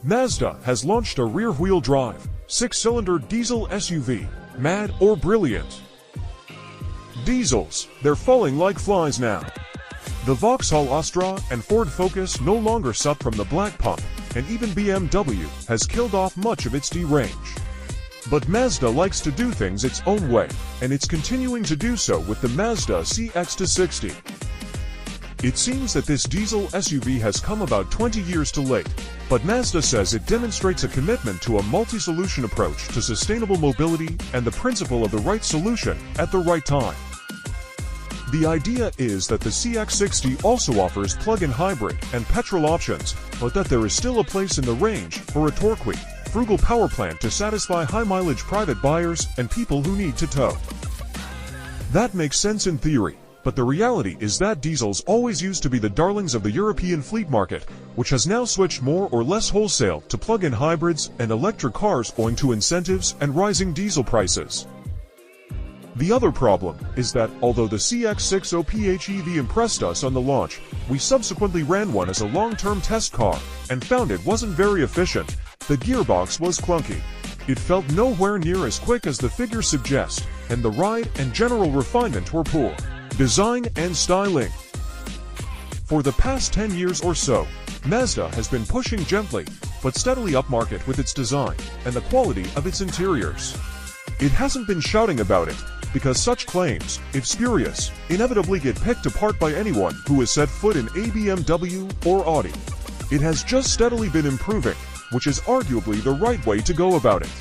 Mazda has launched a rear-wheel drive, 6-cylinder diesel SUV, mad or brilliant. Diesels, they're falling like flies now. The Vauxhall Astra and Ford Focus no longer suck from the black pump, and even BMW has killed off much of its D-range. But Mazda likes to do things its own way, and it's continuing to do so with the Mazda CX-60. It seems that this diesel SUV has come about 20 years too late, but Mazda says it demonstrates a commitment to a multi-solution approach to sustainable mobility and the principle of the right solution at the right time. The idea is that the CX-60 also offers plug-in hybrid and petrol options, but that there is still a place in the range for a torquey, frugal power plant to satisfy high-mileage private buyers and people who need to tow. That makes sense in theory, but the reality is that diesels always used to be the darlings of the European fleet market, which has now switched more or less wholesale to plug-in hybrids and electric cars owing to incentives and rising diesel prices. The other problem is that, although the CX-60 PHEV impressed us on the launch, we subsequently ran one as a long-term test car and found it wasn't very efficient. The gearbox was clunky. It felt nowhere near as quick as the figures suggest, and the ride and general refinement were poor. Design and styling. For the past 10 years or so, Mazda has been pushing gently but steadily upmarket with its design and the quality of its interiors. It hasn't been shouting about it, because such claims, if spurious, inevitably get picked apart by anyone who has set foot in a BMW or Audi. It has just steadily been improving, which is arguably the right way to go about it.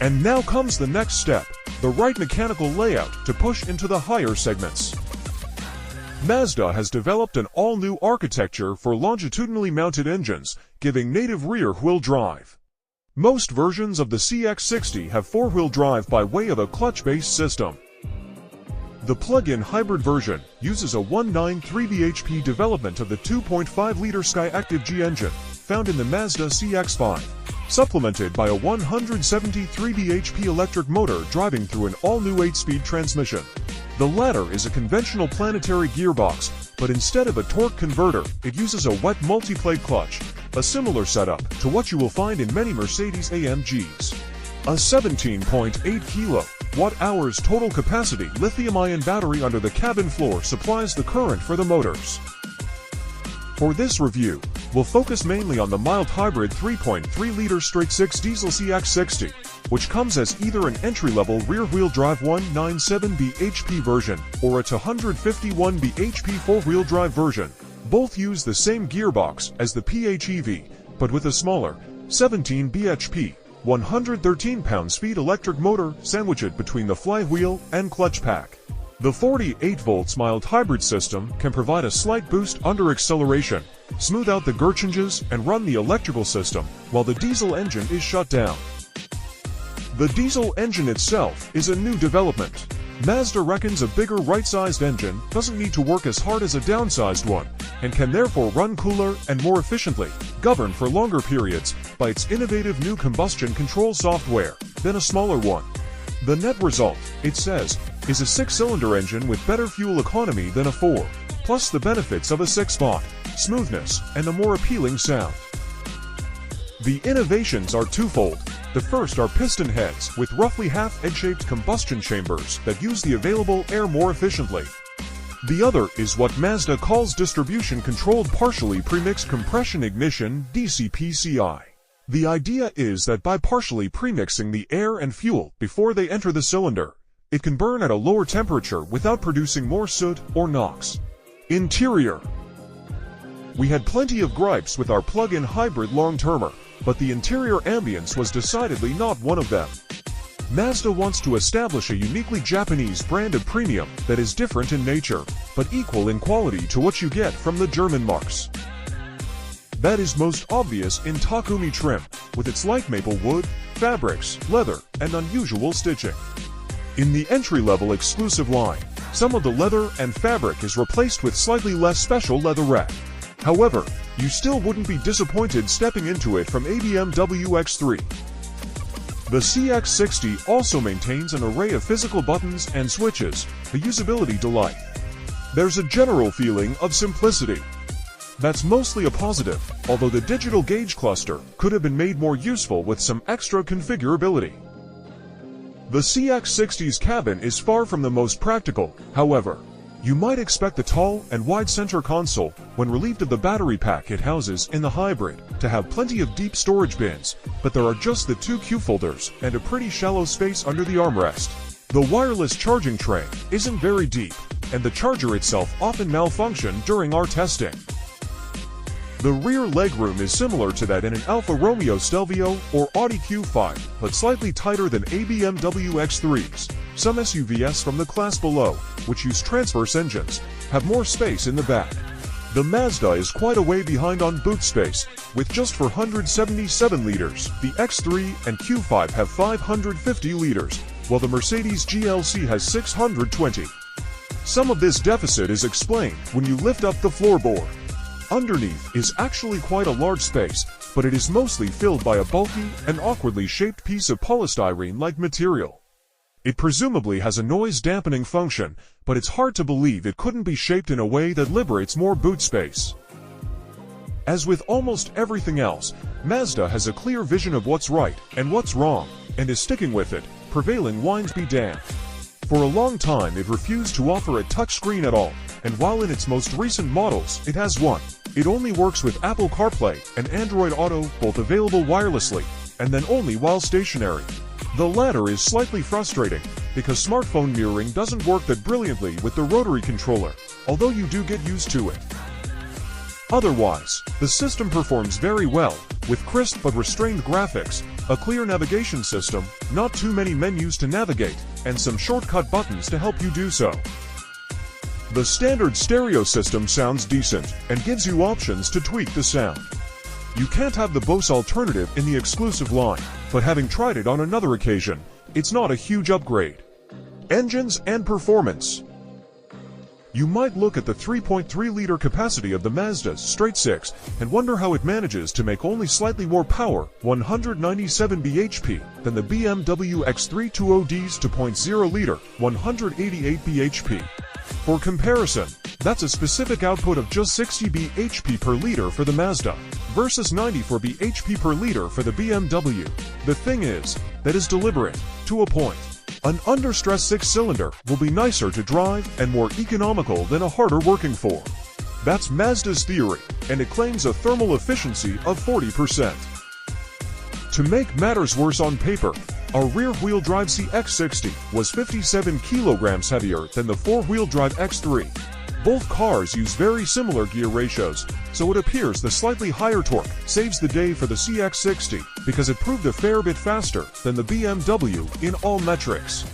And now comes the next step, the right mechanical layout to push into the higher segments. Mazda has developed an all-new architecture for longitudinally mounted engines, giving native rear-wheel drive. Most versions of the CX-60 have four-wheel drive by way of a clutch-based system. The plug-in hybrid version uses a 1.93 bhp development of the 2.5-liter Skyactiv-G engine found in the Mazda CX-5, supplemented by a 173 bhp electric motor driving through an all-new 8-speed transmission. The latter is a conventional planetary gearbox, but instead of a torque converter, it uses a wet multi-plate clutch, a similar setup to what you will find in many Mercedes-AMGs. A 17.8 kilowatt-hours total capacity lithium-ion battery under the cabin floor supplies the current for the motors. For this review, we'll focus mainly on the mild hybrid 3.3-liter straight-six diesel CX-60, which comes as either an entry-level rear-wheel drive 197 bhp version or a 251 bhp four-wheel drive version. Both use the same gearbox as the PHEV, but with a smaller, 17 bhp, 113 pound-feet electric motor sandwiched between the flywheel and clutch pack. The 48 volts mild hybrid system can provide a slight boost under acceleration, smooth out the gear changes, and run the electrical system, while the diesel engine is shut down. The diesel engine itself is a new development. Mazda reckons a bigger right-sized engine doesn't need to work as hard as a downsized one, and can therefore run cooler and more efficiently, governed for longer periods by its innovative new combustion control software, than a smaller one. The net result, it says, is a 6-cylinder engine with better fuel economy than a 4, plus the benefits of a 6-spot, smoothness, and a more appealing sound. The innovations are twofold. The first are piston heads with roughly half-egg-shaped combustion chambers that use the available air more efficiently. The other is what Mazda calls distribution-controlled partially premixed compression ignition (DCPCI). The idea is that by partially premixing the air and fuel before they enter the cylinder, it can burn at a lower temperature without producing more soot or NOx. Interior. We had plenty of gripes with our plug-in hybrid long-termer, but the interior ambience was decidedly not one of them. Mazda wants to establish a uniquely Japanese brand of premium that is different in nature, but equal in quality to what you get from the German marques. That is most obvious in Takumi trim, with its light maple wood, fabrics, leather, and unusual stitching. In the entry-level exclusive line, some of the leather and fabric is replaced with slightly less special leatherette. However, you still wouldn't be disappointed stepping into it from a BMW X3. The CX-60 also maintains an array of physical buttons and switches, a usability delight. There's a general feeling of simplicity. That's mostly a positive, although the digital gauge cluster could have been made more useful with some extra configurability. The CX-60's cabin is far from the most practical, however. You might expect the tall and wide center console, when relieved of the battery pack it houses in the hybrid, to have plenty of deep storage bins, but there are just the two cup holders and a pretty shallow space under the armrest. The wireless charging tray isn't very deep, and the charger itself often malfunctioned during our testing. The rear legroom is similar to that in an Alfa Romeo Stelvio or Audi Q5, but slightly tighter than a BMW X3s. Some SUVs from the class below, which use transverse engines, have more space in the back. The Mazda is quite a way behind on boot space, with just 477 liters. The X3 and Q5 have 550 liters, while the Mercedes GLC has 620. Some of this deficit is explained when you lift up the floorboard. Underneath is actually quite a large space, but it is mostly filled by a bulky and awkwardly shaped piece of polystyrene-like material. It presumably has a noise-dampening function, but it's hard to believe it couldn't be shaped in a way that liberates more boot space. As with almost everything else, Mazda has a clear vision of what's right and what's wrong, and is sticking with it, prevailing wines be damned. For a long time it refused to offer a touchscreen at all, and while in its most recent models it has one, it only works with Apple CarPlay and Android Auto, both available wirelessly, and then only while stationary. The latter is slightly frustrating, because smartphone mirroring doesn't work that brilliantly with the rotary controller, although you do get used to it. Otherwise, the system performs very well, with crisp but restrained graphics, a clear navigation system, not too many menus to navigate, and some shortcut buttons to help you do so. The standard stereo system sounds decent, and gives you options to tweak the sound. You can't have the Bose alternative in the exclusive line, but having tried it on another occasion, it's not a huge upgrade. Engines and performance. You might look at the 3.3-liter capacity of the Mazda's straight-six and wonder how it manages to make only slightly more power, 197 bhp, than the BMW X320D's 2.0-liter, 188 bhp. For comparison, that's a specific output of just 60 bhp per liter for the Mazda, versus 94 bhp per liter for the BMW. The thing is, that is deliberate, to a point. An under-stress 6-cylinder will be nicer to drive and more economical than a harder working 4. That's Mazda's theory, and it claims a thermal efficiency of 40%. To make matters worse on paper, our rear-wheel drive CX-60 was 57 kilograms heavier than the four-wheel drive X3. Both cars use very similar gear ratios, so it appears the slightly higher torque saves the day for the CX-60 because it proved a fair bit faster than the BMW in all metrics.